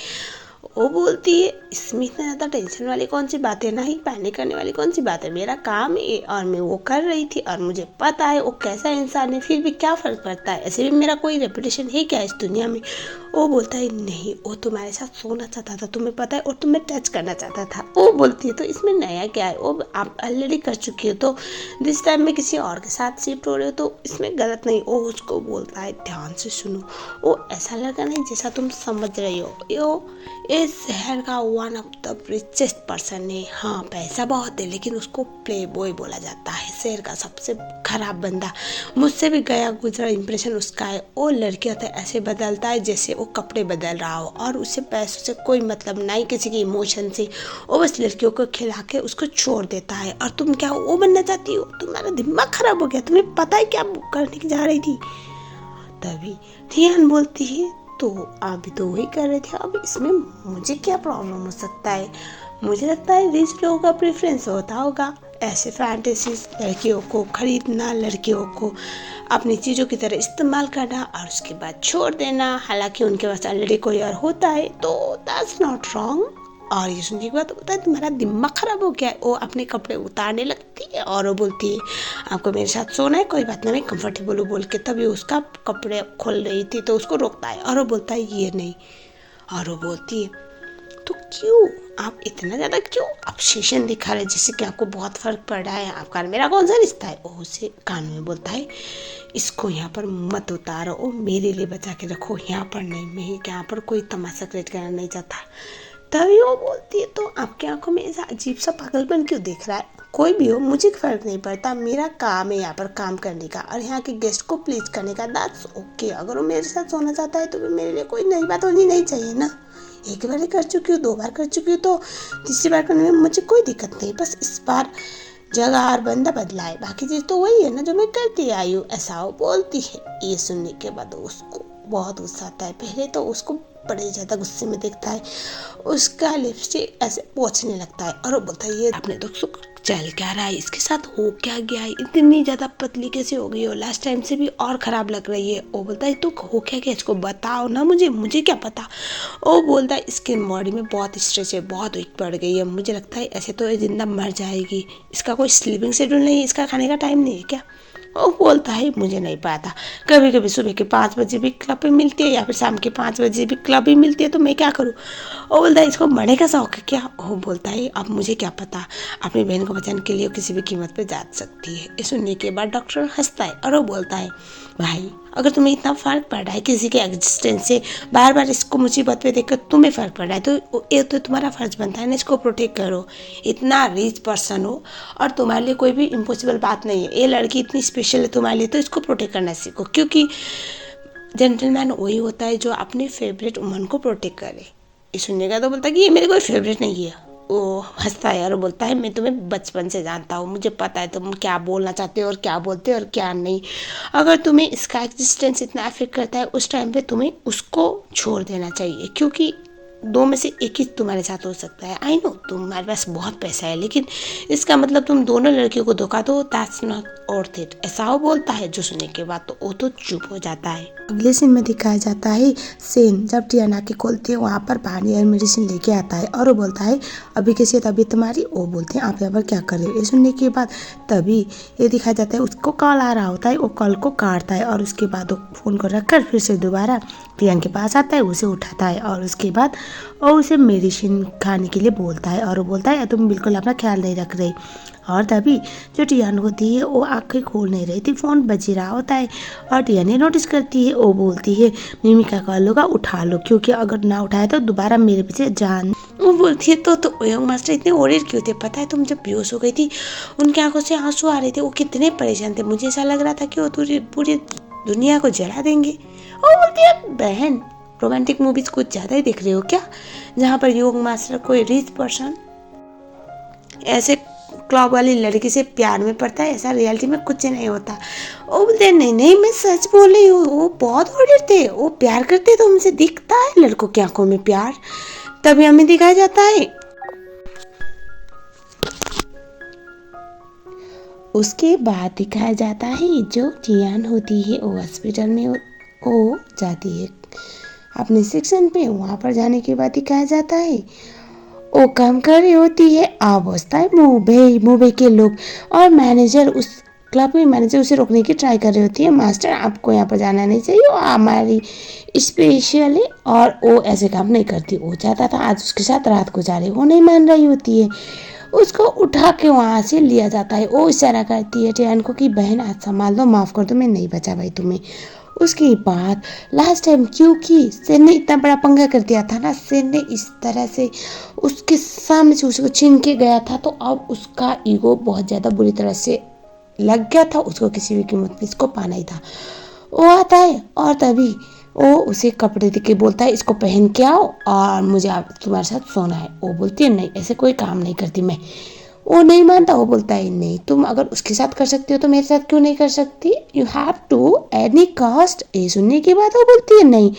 A: वो बोलती है इसमें इतना ज़्यादा टेंशन वाली कौन सी बात है, ना ही पैनिक करने वाली कौन सी बात है, मेरा काम है और मैं वो कर रही थी और मुझे पता है वो कैसा इंसान है, फिर भी क्या फ़र्क पड़ता है, ऐसे भी मेरा कोई रेपुटेशन है क्या इस दुनिया में? वो बोलता है नहीं, वो तुम्हारे साथ सोना चाहता था, तुम्हें पता है, और तुम्हें टच करना चाहता था। वो बोलती है तो इसमें नया क्या है, वो आप ऑलरेडी कर चुकी हो, तो दिस टाइम में किसी और के साथ शिफ्ट हो रहे हो तो इसमें गलत नहीं। वो उसको बोलता है ध्यान से सुनो, वो ऐसा लड़का नहीं जैसा तुम समझ रही हो, ये शहर का one of the richest person है। हाँ पैसा बहुत है लेकिन उसको प्ले बॉय बोला जाता है, शहर का सबसे खराब बंदा। मुझसे भी गया गुजरा इंप्रेशन उसका है। वो लड़की होता है ऐसे बदलता है जैसे वो कपड़े बदल रहा हो और उसे पैसों से कोई मतलब ना ही किसी के इमोशन से। वो बस लड़कियों को खिला के उसको छोड़ देता है। और तुम क्या वो बनना चाहती हो? तुम्हारा दिमाग खराब हो गया, तुम्हें पता है क्या करने की जा रही थी? तभी धियान बोलती है तो आप भी तो वही कर रहे थे, अब इसमें मुझे क्या प्रॉब्लम हो सकता है? मुझे लगता है रिच लोगों का प्रेफरेंस होता होगा ऐसे फैंटेसीज, लड़कियों को खरीदना, लड़कियों को अपनी चीज़ों की तरह इस्तेमाल करना और उसके बाद छोड़ देना। हालांकि उनके पास ऑलरेडी कोई और होता है तो दैट्स नॉट रॉन्ग। और ये सुनने के बाद होता है तुम्हारा दिमाग खराब हो गया है। वो अपने कपड़े उतारने लगती है और वो बोलती है आपको मेरे साथ सोना है, कोई बात नहीं मैं कंफर्टेबल हूँ, बोल के तभी उसका कपड़े खोल रही थी तो उसको रोकता है और वो बोलता है ये नहीं। और वो बोलती है तो क्यों आप इतना ज़्यादा क्यों ऑब्सेशन दिखा रहे, जैसे कि आपको बहुत फ़र्क पड़ रहा है, आपका मेरा कौन सा रिश्ता है? वो उसे कान में बोलता है इसको यहाँ पर मत उतारो, वो मेरे लिए बचा के रखो, यहाँ पर नहीं, मैं यहाँ पर कोई तमाशा क्रिएट करना नहीं चाहता। तभी वो बोलती है तो आपकी आंखों में ऐसा अजीब सा पागलपन क्यों दिख रहा है? कोई भी हो मुझे फ़र्क नहीं पड़ता, मेरा काम है यहाँ पर काम करने का और यहाँ के गेस्ट को प्लीज करने का, दैट्स ओके। अगर वो मेरे साथ सोना चाहता है तो भी मेरे लिए कोई नई बात होनी नहीं चाहिए ना। एक बार कर चुकी हूँ, दो बार कर चुकी हूँ, तो तीसरी बार करने में मुझे कोई दिक्कत नहीं, बस इस बार जगह और बंदा बदला है, बाकी चीज़ तो वही है ना जो मैं करती आई हूँ, ऐसा वो बोलती है। ये सुनने के बाद उसको बहुत गुस्सा आता है। पहले तो उसको बड़े ज़्यादा गुस्से में देखता है, उसका लिपस्टिक ऐसे पोंछने लगता है और वो बोलता है ये आपने तो चल क्या रहा है, इसके साथ हो क्या गया है, इतनी ज़्यादा पतली कैसे हो गई हो, लास्ट टाइम से भी और ख़राब लग रही है। वो बोलता है तो हो क्या गया, इसको बताओ ना, मुझे क्या पता। वो बोलता है इसके बॉडी में बहुत स्ट्रेस है, बहुत वीक पड़ गई है, मुझे लगता है ऐसे तो ये जिंदा मर जाएगी, इसका कोई स्लीपिंग शेड्यूल नहीं है, इसका खाने का टाइम नहीं है क्या? वो बोलता है मुझे नहीं पता, कभी कभी सुबह के 5 बजे भी क्लब पे मिलती है या फिर शाम के 5 बजे भी क्लब ही मिलती है, तो मैं क्या करूँ? वो बोलता है इसको मरने का शौक है क्या? वो बोलता है अब मुझे क्या पता, अपनी बहन को बचाने के लिए किसी भी कीमत पे जा सकती है। ये सुनने के बाद डॉक्टर हंसता है और वो बोलता है भाई अगर तुम्हें इतना फ़र्क पड़ रहा है किसी के एग्जिस्टेंस से, बार बार इसको मुसीबत में देखकर तुम्हें फ़र्क पड़ रहा है, तो ये तो तुम्हारा फ़र्ज बनता है ना इसको प्रोटेक्ट करो। इतना रिच पर्सन हो और तुम्हारे लिए कोई भी इम्पॉसिबल बात नहीं है, ये लड़की इतनी स्पेशल है तुम्हारे लिए, तो इसको प्रोटेक्ट करना सीखो, क्योंकि जेंटलमैन वही होता है जो अपने फेवरेट वुमन को प्रोटेक्ट करे। ये सुनने का तो बोलता है कि ये मेरे कोई फेवरेट नहीं है। वो हंसता है और बोलता है मैं तुम्हें बचपन से जानता हूँ, मुझे पता है तुम क्या बोलना चाहते हो और क्या बोलते हो और क्या नहीं। अगर तुम्हें इसका एग्जिस्टेंस इतना अफेक्ट करता है उस टाइम पे तुम्हें उसको छोड़ देना चाहिए, क्योंकि दो में से एक ही तुम्हारे साथ हो सकता है। आई नो तुम्हारे पास बहुत पैसा है, लेकिन इसका मतलब तुम दोनों लड़कियों को धोखा दो, दैट्स नॉट वर्थ इट। ऐसा वो बोलता है। जो सुनने के बाद तो वो तो चुप हो जाता है। अगले सीन में दिखाया जाता है सेन जब टियाना की खोलती है वहाँ पर पानी और मेडिसिन लेके आता है और वो बोलता है अभी कैसी है तबीयत तुम्हारी। वो बोलते हैं आप यहाँ पर क्या कर रहे हो। ये सुनने के बाद तभी ये दिखाया जाता है उसको कॉल आ रहा होता है। वो कॉल को काटता है और उसके बाद वो फ़ोन को रखकर फिर से दोबारा टियान के पास आता है, उसे उठाता है और उसके बाद वो उसे मेडिसिन खाने के लिए बोलता है और वो बोलता है तुम बिल्कुल अपना ख्याल नहीं रख रही। और तभी जो टियान होती है वो आंखें खोल नहीं रही थी, फ़ोन बज ही रहा होता है और टियान ने नोटिस करती है। वो बोलती है मिमी का कॉल होगा उठा लो, क्योंकि अगर ना उठाए तो दोबारा मेरे पीछे जान। वो बोलती है तो यंग मास्टर इतने ओरिड क्यों थे। पता है तुम जब बेहोश हो गई थी उनकी आंखों से आंसू आ रहे थे, वो कितने परेशान थे। मुझे ऐसा लग रहा था कि वो पूरी दुनिया को जला देंगे। वो बोलती है बहन रोमांटिक मूवीज कुछ ज़्यादा ही देख रहे हो क्या, जहाँ पर योग मास्टर कोई रिच पर्सन ऐसे क्लब वाली लड़की से प्यार में पड़ता है। ऐसा रियलिटी में कुछ नहीं होता। वो बोलते नहीं नहीं मैं सच बोल रही हूँ, वो बहुत ऑर्डर थे, वो प्यार करते तो उनसे दिखता है लड़कों की आंखों में प्यार। तभी हमें दिखाया जाता है उसके बाद दिखाया जाता है जो टियान होती है वो हॉस्पिटल में वो जाती है अपने सेक्शन पे। वहाँ पर जाने के बाद दिखाया जाता है वो काम कर रही होती है। अब होता है मुंबई के लोग और मैनेजर उस क्लब में मैनेजर उसे रोकने की ट्राई कर रही होती है। मास्टर आपको यहाँ पर जाना नहीं चाहिए, वो हमारी स्पेशल है। और वो ऐसे काम नहीं करती। वो चाहता था आज उसके साथ रात गुजारे, वो नहीं मान रही होती है। उसको उठा के वहाँ से लिया जाता है। वो इशारा करती है टियान को कि बहन आज संभाल दो, माफ़ कर दो, मैं नहीं बचा भाई तुम्हें। उसके बाद लास्ट टाइम क्योंकि सेन ने इतना बड़ा पंगा कर दिया था ना, सेन ने इस तरह से उसके सामने से उसको छीन के गया था, तो अब उसका ईगो बहुत ज़्यादा बुरी तरह से लग गया था। उसको किसी भी कीमत पे इसको पाना ही था। वो आता है और तभी वो उसे कपड़े दे के बोलता है इसको पहन के आओ और मुझे आप तुम्हारे साथ सोना है। वो बोलती है नहीं ऐसे कोई काम नहीं करती मैं। वो नहीं मानता। वो बोलता है नहीं तुम अगर उसके साथ कर सकती हो तो मेरे साथ क्यों नहीं कर सकती, you have to any cost. ये सुनने के बाद वो बोलती है नहीं,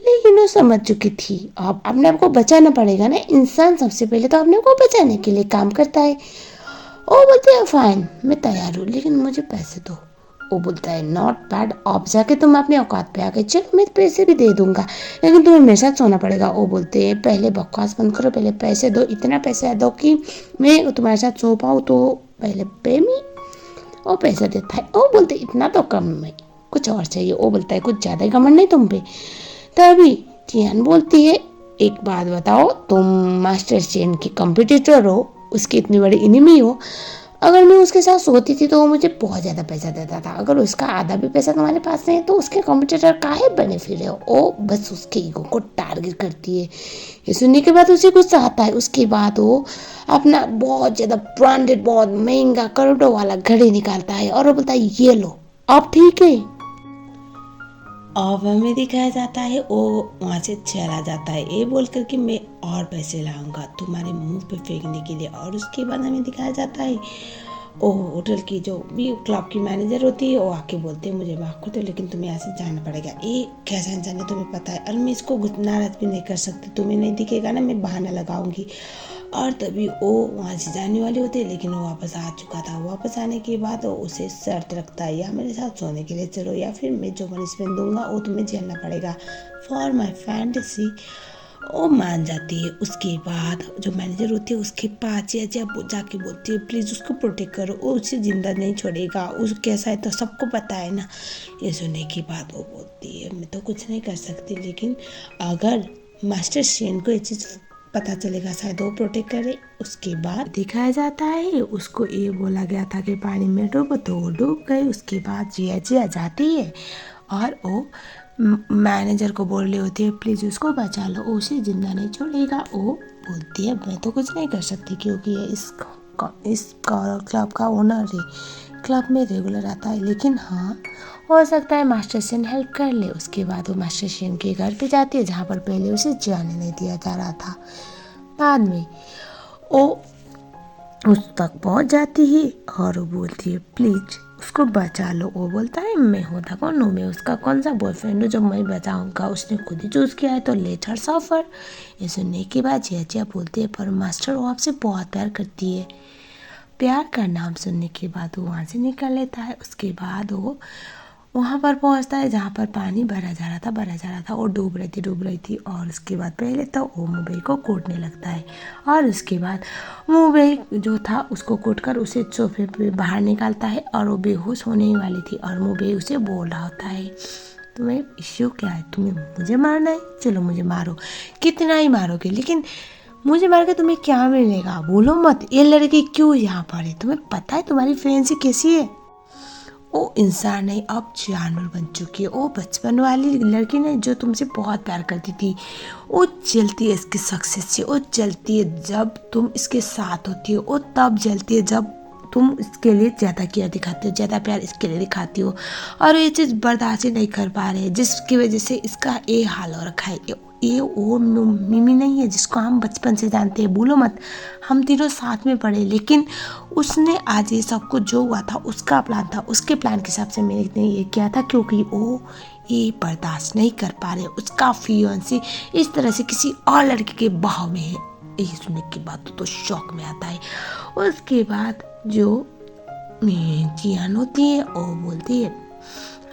A: लेकिन वो समझ चुकी थी अब अपने आप को बचाना पड़ेगा ना। इंसान सबसे पहले तो अपने को बचाने के लिए काम करता है। वो बोलती है फाइन मैं तैयार हूँ, लेकिन मुझे पैसे दो। वो बोलता है नॉट बैड, अब जाके तुम अपने औकात पे आ गए, चलो मैं पैसे भी दे दूंगा, लेकिन तुम्हें मेरे साथ सोना पड़ेगा। वो बोलते हैं पहले बकवास बंद करो, पहले पैसे दो, इतना पैसा दो कि मैं तुम्हारे साथ सो पाऊँ, तो पहले पे मी। वो पैसा देता है। वो बोलते इतना तो कम में कुछ और चाहिए। वो बोलता है कुछ ज़्यादा ही घमंड नहीं तुम पे। तभी टियान बोलती है एक बात बताओ, तुम मास्टर चेन की कंपटीटर हो, उसकी इतनी बड़ी इनिमी हो। अगर मैं उसके साथ सोती थी तो वो मुझे बहुत ज़्यादा पैसा देता था, अगर उसका आधा भी पैसा तुम्हारे पास नहीं है तो उसके कॉम्पिटिटर काहे बने फिरे हो। वो बस उसके ईगो को टारगेट करती है। ये सुनने के बाद उसे गुस्सा आता है। उसके बाद वो अपना बहुत ज़्यादा ब्रांडेड बहुत महंगा करोड़ों वाला घड़ी निकालता है और वो बोलता है ये लो अब ठीक है। अब हमें दिखाया जाता है वो वहाँ से चला जाता है ये बोलकर कि मैं और पैसे लाऊंगा तुम्हारे मुंह पे फेंकने के लिए। और उसके बाद हमें दिखाया जाता है वो होटल की जो भी क्लब की मैनेजर होती है वो आके बोलते हैं मुझे माफ़ कर दो लेकिन तुम्हें यहाँ से जाना पड़ेगा। ये कैसा इंसान है तुम्हें पता है, और मैं इसको नाराज़ भी नहीं कर सकती, तुम्हें नहीं दिखेगा ना मैं बहाना लगाऊंगी। और तभी वो वहाँ से जाने वाली होती है, लेकिन वो वापस आ चुका था। वापस आने के बाद वो उसे शर्त रखता है या मेरे साथ सोने के लिए चलो या फिर मैं जो पनिशमेंट दूंगा वो तुम्हें झेलना पड़ेगा फॉर माई फैंटेसी। वो मान जाती है। उसके बाद जो मैनेजर होती है उसके पास जाके बोलती है प्लीज़ उसको प्रोटेक्ट करो, वो उसे जिंदा नहीं छोड़ेगा, उस कैसा है तो सबको पता है ना। ये सुनने की बात वो बोलती है मैं तो कुछ नहीं कर सकती, लेकिन अगर मास्टर शेन को ये चीज़ पता चलेगा शायद वो प्रोटेक्ट करे। उसके बाद दिखाया जाता है उसको ये बोला गया था कि पानी में डूबो तो वो डूब गई। उसके बाद जिया जाती है और वो मैनेजर को बोल रही होती है प्लीज़ उसको बचा लो, वो उसे जिंदा नहीं छोड़ेगा। वो बोलती है मैं तो कुछ नहीं कर सकती क्योंकि ये इस क्लब का ओनर है, क्लब में रेगुलर आता है, लेकिन हाँ हो सकता है मास्टर सेन हेल्प कर ले। उसके बाद वो मास्टर सेन के घर पे जाती है जहाँ पर पहले उसे जाने नहीं दिया जा रहा था। बाद में वो उस तक पहुँच जाती है और वो बोलती है प्लीज़ उसको बचा लो। वो बोलता है मैं होता कौन हूँ, मैं उसका कौन सा बॉयफ्रेंड हूँ जो मैं बचाऊंगा, उसने खुद ही चूज़ किया है तो लेट हर सफ़र। ये सुनने के बाद जिया बोलती है पर मास्टर वो आपसे बहुत प्यार करती है। प्यार का नाम सुनने के बाद वो वहाँ से निकल लेता है। उसके बाद वो वहाँ पर पहुँचता है जहाँ पर पानी भरा जा रहा था। वो डूब रही थी और उसके बाद पहले तो वो मुंबई को कूटने लगता है और उसके बाद मुंबई जो था उसको कूट कर उसे सोफे पे बाहर निकालता है और वो बेहोश होने ही वाली थी और मुंबई उसे बोल रहा होता है तुम्हें इश्यू क्या है, तुम्हें मुझे मारना है, चलो मुझे मारो, कितना ही मारोगे लेकिन मुझे मार के तुम्हें क्या मिलेगा, बोलो मत, ये लड़की क्यों यहाँ पर है, तुम्हें पता है तुम्हारी फ्रेंडशिप कैसी है। वो इंसान नहीं अब जानवर बन चुकी है। वो बचपन वाली लड़की नहीं जो तुमसे बहुत प्यार करती थी, वो जलती है इसके सक्सेस से। वो जलती है जब तुम इसके साथ होती हो, वो तब जलती है जब तुम इसके लिए ज़्यादा केयर दिखाते हो, ज़्यादा प्यार इसके लिए दिखाती हो और ये चीज़ बर्दाश्त नहीं कर पा रहे हैं जिसकी वजह से इसका ये हाल हो रखा है। ये वो मिमी नहीं है जिसको हम बचपन से जानते हैं, बोलो मत, हम तीनों साथ में पढ़े लेकिन उसने आज ये सब कुछ जो हुआ था उसका प्लान था, उसके प्लान के हिसाब से मैंने ये किया था क्योंकि वो ये बर्दाश्त नहीं कर पा रहे उसका फियांसी इस तरह से किसी और लड़के के बहाव में है। यही सुनने के बाद तो शौक में आता है। उसके बाद जो जियान होती है वो बोलती है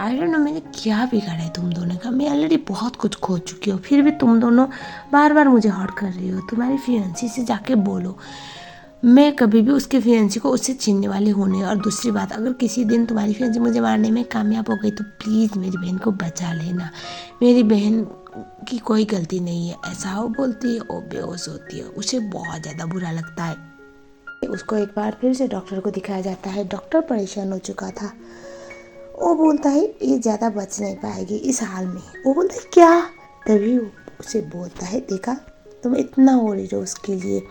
A: आई डोंट नो मैंने क्या बिगाड़ा है तुम दोनों का, मैं ऑलरेडी बहुत कुछ खो चुकी हूँ फिर भी तुम दोनों बार बार मुझे हर्ट कर रही हो। तुम्हारी फियांसी से जाके बोलो मैं कभी भी उसके फियांसी को उससे छीनने वाली हूँ नहीं। और दूसरी बात अगर किसी दिन तुम्हारी फियांसी मुझे मारने में कामयाब हो गई तो प्लीज़ मेरी बहन को बचा लेना, मेरी बहन की कोई गलती नहीं है। ऐसा वो बोलती है, वो बेहोश होती है, उसे बहुत ज़्यादा बुरा लगता है। उसको एक बार फिर से डॉक्टर को दिखाया जाता है। डॉक्टर परेशान हो चुका था। वो बोलता है ये ज़्यादा बच नहीं पाएगी इस हाल में। वो बोलता है क्या, तभी वो उसे बोलता है देखा तुम इतना हो रही हो उसके लिए,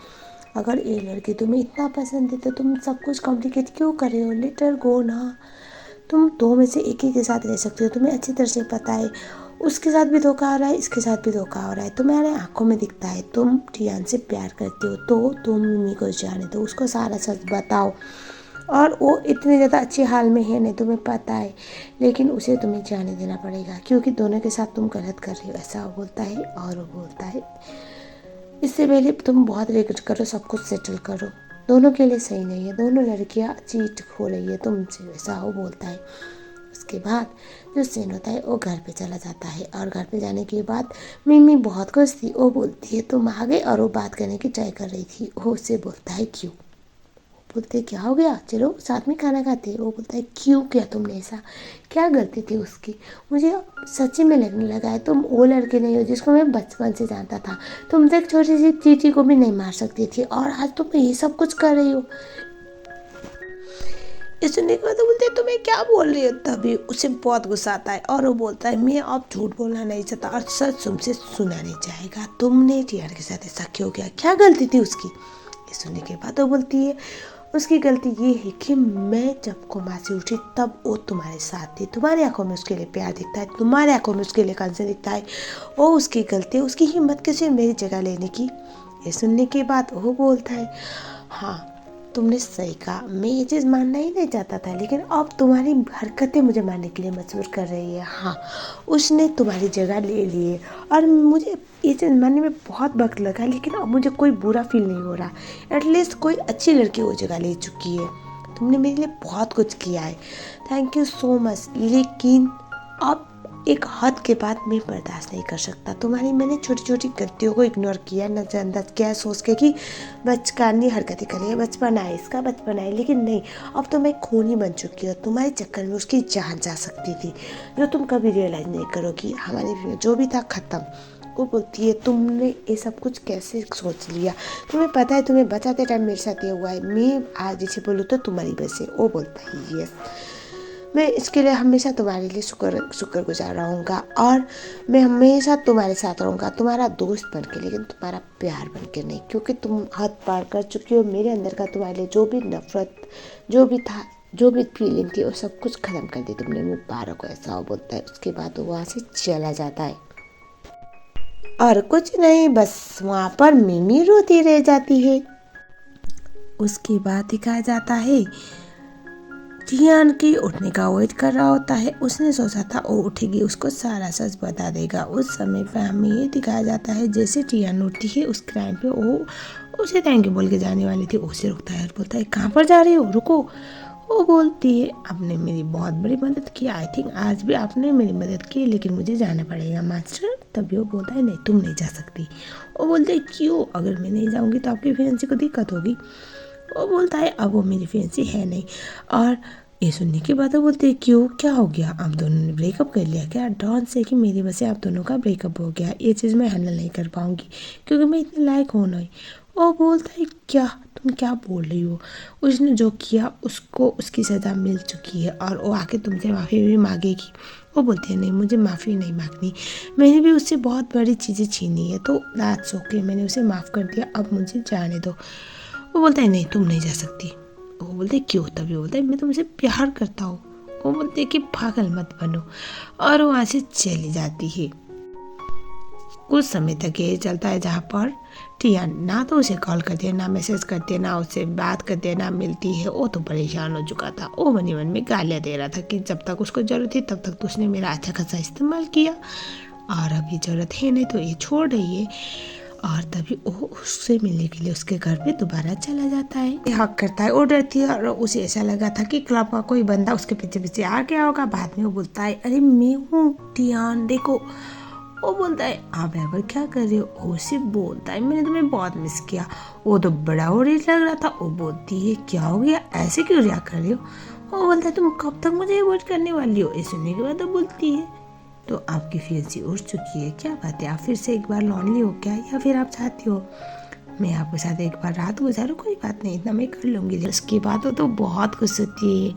A: अगर ये लड़की तुम्हें इतना पसंद है तो तुम सब कुछ कॉम्प्लिकेट क्यों कर रहे हो, लेटर गो ना, तुम दो में से एक ही के साथ रह सकते हो, तुम्हें अच्छी तरह से पता है उसके साथ भी धोखा हो रहा है इसके साथ भी धोखा हो रहा है, तुम्हारे आंखों में दिखता है तुम टियान से प्यार करते हो तो तुम मिमी को जाने दो, उसको सारा सच बताओ। और वो इतने ज़्यादा अच्छे हाल में है नहीं तुम्हें पता है, लेकिन उसे तुम्हें जाने देना पड़ेगा क्योंकि दोनों के साथ तुम गलत कर रही हो, ऐसा वो बोलता है। और वो बोलता है इससे पहले तुम बहुत रिग्रेट करो, सब कुछ सेटल करो, दोनों के लिए सही नहीं है, दोनों लड़कियां चीट हो रही है तुमसे, ऐसा वो बोलता है। उसके बाद जो सीन होता है वो घर पे चला जाता है और घर पे जाने के बाद मिमी बहुत खुश थी। वो बोलती है तुम आ गए और वो बात करने की ट्राई कर रही थी। वो उससे बोलता है क्यों, बोलते क्या हो गया चलो साथ में खाना खाते हैं। वो बोलता है क्यों किया तुमने ऐसा, क्या गलती थी उसकी, मुझे सच्ची में लगने लगा है तुम वो लड़के नहीं हो जिसको मैं बचपन से जानता था, तुम तो एक छोटी सी चींटी को भी नहीं मार सकती थी और आज तुम ये सब कुछ कर रही हो। ये सुनने के बाद बोलते तुम्हें क्या बोल रही हो, तभी उसे बहुत गुस्सा आता है और वो बोलता है मैं अब झूठ बोलना नहीं चाहता और सच तुमसे सुना नहीं चाहेगा, तुमने टीआर के साथ ऐसा क्यों किया, क्या गलती थी उसकी। ये सुनने के बाद वो बोलती है उसकी गलती ये है कि मैं जब कोमा से उठी तब वो तुम्हारे साथ थी, तुम्हारी आंखों में उसके लिए प्यार दिखता है, तुम्हारे आंखों में उसके लिए कंसर्न दिखता है, वो उसकी गलती है, उसकी हिम्मत कैसे मेरी जगह लेने की। ये सुनने के बाद वो बोलता है हाँ तुमने सही कहा, मैं ये चीज़ मानना ही नहीं चाहता था लेकिन अब तुम्हारी हरकतें मुझे मानने के लिए मजबूर कर रही है। हाँ उसने तुम्हारी जगह ले ली है और मुझे ये चीज़ मानने में बहुत वक्त लगा लेकिन अब मुझे कोई बुरा फील नहीं हो रहा, एटलीस्ट कोई अच्छी लड़की वो जगह ले चुकी है, तुमने मेरे लिए बहुत कुछ किया है, थैंक यू सो मच, लेकिन अब एक हद के बाद मैं बर्दाश्त नहीं कर सकता, तुम्हारी मैंने छोटी छोटी गलतियों को इग्नोर किया, नज़रअंदाज किया सोच के कि बचकानी हरकतें करी है, बचपन आए इसका बचपन आए, लेकिन नहीं अब तो मैं खूनी बन चुकी हूँ, तुम्हारे चक्कर में उसकी जान जा सकती थी जो तुम कभी रियलाइज़ नहीं करोगी, हमारी जो भी था ख़त्म। वो बोलती है तुमने ये सब कुछ कैसे सोच लिया, तुम्हें पता है तुम्हें बचाते टाइम मेरे साथ ये हुआ है, मैं आज इसे बोलूँ तो तुम्हारी वजह से। वो बोलता है यस मैं इसके लिए हमेशा तुम्हारे लिए शुक्रगुजार रहूँगा और मैं हमेशा तुम्हारे साथ रहूँगा, तुम्हारा दोस्त बन के लेकिन तुम्हारा प्यार बन के नहीं, क्योंकि तुम हद पार कर चुकी हो, मेरे अंदर का तुम्हारे लिए जो भी नफरत जो भी था जो भी फीलिंग थी वो सब कुछ ख़त्म कर दी तुमने, मुबारक हो, ऐसा वो बोलता है। उसके बाद वो वहाँ से चला जाता है और कुछ नहीं बस वहाँ पर मिमी रोती रह जाती है। उसके बाद दिखाया जाता है टियान की उठने का वेट कर रहा होता है। उसने सोचा था वो उठेगी, उसको सारा सच बता देगा। उस समय पर हमें ये दिखाया जाता है जैसे टियान उठती है उस टाइम पे वो उसे थैंक यू बोल के जाने वाली थी। उसे रुकता है और बोलता है कहाँ पर जा रही हो, रुको। वो बोलती है आपने मेरी बहुत बड़ी मदद की, आई थिंक आज भी आपने मेरी मदद की, लेकिन मुझे जाना पड़ेगा मास्टर। तभी वो बोलता है नहीं तुम नहीं जा सकती। वो बोलते है क्यों, अगर मैं नहीं जाऊँगी तो आपकी फियांसी को दिक्कत होगी। वो बोलता है अब वो मेरी फियांसी है नहीं। और ये सुनने के बाद वो बोलते हैं क्यों, क्या हो गया, आप दोनों ने ब्रेकअप कर लिया क्या। डॉन से कि मेरी वजह से आप दोनों का ब्रेकअप हो गया, ये चीज़ मैं हैंडल नहीं कर पाऊँगी क्योंकि मैं इतने लायक हूँ नहीं। वो बोलता है क्या, तुम क्या बोल रही हो, उसने जो किया उसको उसकी सज़ा मिल चुकी है और वो आके तुमसे माफ़ी भी मांगेगी। वो बोलती है नहीं मुझे माफ़ी नहीं मांगनी, मैंने भी उससे बहुत बड़ी चीज़ें छीनी है तो दैट्स ओके, मैंने उसे माफ़ कर दिया, अब मुझे जाने दो। वो बोलता है नहीं तुम नहीं जा सकती। वो बोलते क्यों, तभी बोलता है मैं तुमसे प्यार करता हूँ। वो बोलते कि पागल मत बनो, और वो वहाँ से चली जाती है। कुछ समय तक ये चलता है जहाँ पर टियान ना तो उसे कॉल करती है, ना मैसेज करती है, ना उससे बात करती है, ना मिलती है। वो तो परेशान हो चुका था। वो मन ही मन में गालियाँ दे रहा था कि जब तक उसको ज़रूरत थी तब तक तो उसने मेरा अच्छा खासा इस्तेमाल किया और अभी ज़रूरत है नहीं तो ये छोड़ रही है। और तभी वो उससे मिलने के लिए उसके घर पे दोबारा चला जाता है। हक करता है, वो डरती है और उसे ऐसा लगा था कि क्लब का कोई बंदा उसके पीछे पीछे आ गया होगा। बाद में वो बोलता है अरे मैं हूँ टियान, देखो। वो बोलता है आप यहाँ पर क्या कर रहे हो। वो सिर्फ बोलता है मैंने तुम्हें बहुत मिस किया। वो तो बड़ा वरीड लग रहा था। वो बोलती है क्या हो गया, ऐसे क्यों रिया कर रही हो। वो बोलता है तुम कब तक मुझे अवॉइड करने वाली हो। ये सुनने के बाद वो बोलती है तो आपकी फियांसी उड़ चुकी है, क्या बात है, आप फिर से एक बार लॉन्ली हो क्या, या फिर आप चाहती हो मैं आपके साथ एक बार रात गुजारूं। कोई बात नहीं, इतना मैं कर लूँगी। उसकी बात हो तो बहुत खुश होती है।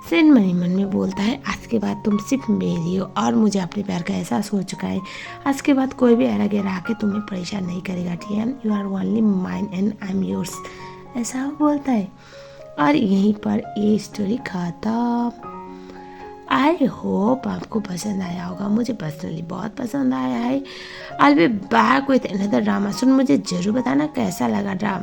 A: सेन मन ही मन में बोलता है आज के बाद तुम सिर्फ मेरी हो और मुझे अपने प्यार का एहसास हो चुका है। आज के बाद कोई भी ऐरा गैरा आके तुम्हें परेशान नहीं करेगा। Tian you are only mine and I am yours, ऐसा बोलता है। और यहीं पर ये स्टोरी खत्म। आई होप आपको पसंद आया होगा, मुझे पर्सनली बहुत पसंद आया है। I be back with another drama. सुन मुझे ज़रूर बताना कैसा लगा ड्रामा।